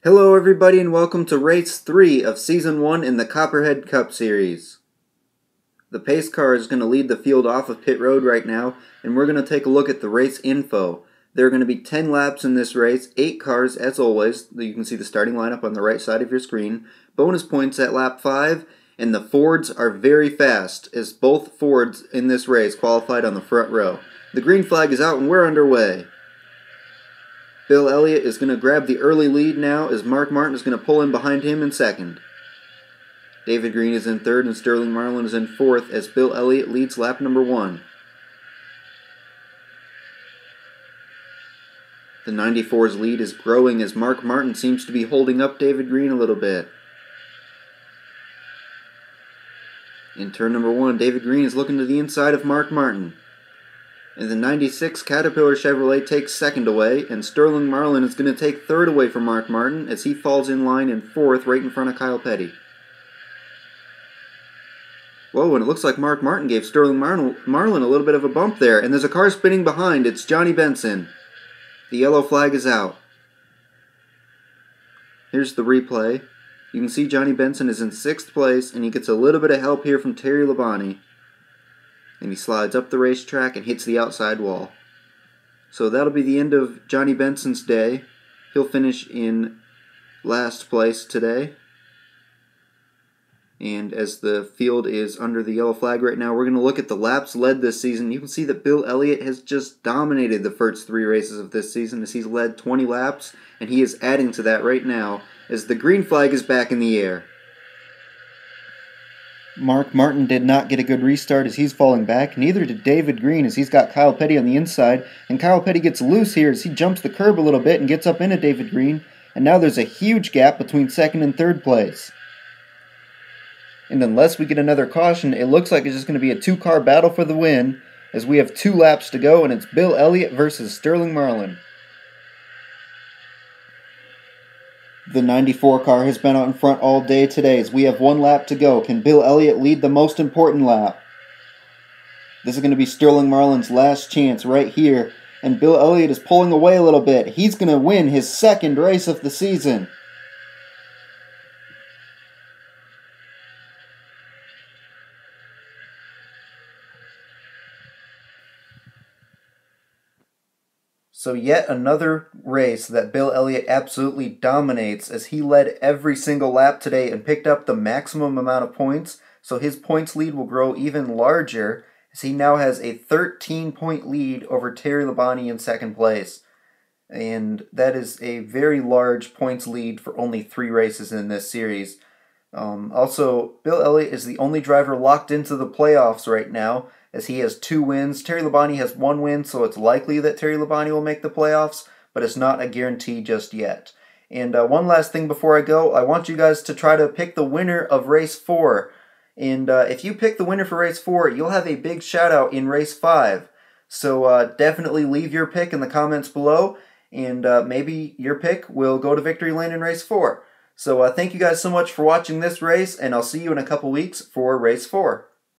Hello everybody and welcome to Race 3 of Season 1 in the Copperhead Cup Series. The pace car is going to lead the field off of pit road right now, and we're going to take a look at the race info. There are going to be 10 laps in this race, 8 cars as always. You can see the starting lineup on the right side of your screen. Bonus points at lap 5, and the Fords are very fast, as both Fords in this race qualified on the front row. The green flag is out and we're underway. Bill Elliott is going to grab the early lead now as Mark Martin is going to pull in behind him in second. David Green is in third and Sterling Marlin is in fourth as Bill Elliott leads lap number 1. The 94's lead is growing as Mark Martin seems to be holding up David Green a little bit. In turn number 1, David Green is looking to the inside of Mark Martin. And the 96 Caterpillar Chevrolet takes second away, and Sterling Marlin is going to take third away from Mark Martin as he falls in line in fourth right in front of Kyle Petty. Whoa, and it looks like Mark Martin gave Sterling Marlin a little bit of a bump there, and there's a car spinning behind. It's Johnny Benson. The yellow flag is out. Here's the replay. You can see Johnny Benson is in 6th place, and he gets a little bit of help here from Terry Labonte. And he slides up the racetrack and hits the outside wall. So that'll be the end of Johnny Benson's day. He'll finish in last place today. And as the field is under the yellow flag right now, we're going to look at the laps led this season. You can see that Bill Elliott has just dominated the first 3 races of this season as he's led 20 laps, and he is adding to that right now as the green flag is back in the air. Mark Martin did not get a good restart as he's falling back. Neither did David Green as he's got Kyle Petty on the inside. And Kyle Petty gets loose here as he jumps the curb a little bit and gets up into David Green. And now there's a huge gap between 2nd and 3rd place. And unless we get another caution, it looks like it's just going to be a 2-car battle for the win as we have 2 laps to go and it's Bill Elliott versus Sterling Marlin. The 94 car has been out in front all day today as we have 1 lap to go. Can Bill Elliott lead the most important lap? This is going to be Sterling Marlin's last chance right here. And Bill Elliott is pulling away a little bit. He's going to win his 2nd race of the season. So yet another race that Bill Elliott absolutely dominates as he led every single lap today and picked up the maximum amount of points. So his points lead will grow even larger as he now has a 13-point lead over Terry Labonte in 2nd place. And that is a very large points lead for only 3 races in this series. Also, Bill Elliott is the only driver locked into the playoffs right now, as he has 2 wins. Terry Labonte has 1 win, so it's likely that Terry Labonte will make the playoffs, but it's not a guarantee just yet. And one last thing before I go, I want you guys to try to pick the winner of Race 4. And if you pick the winner for Race 4, you'll have a big shout-out in Race 5. So definitely leave your pick in the comments below, and maybe your pick will go to victory lane in Race 4. So thank you guys so much for watching this race, and I'll see you in a couple weeks for Race 4.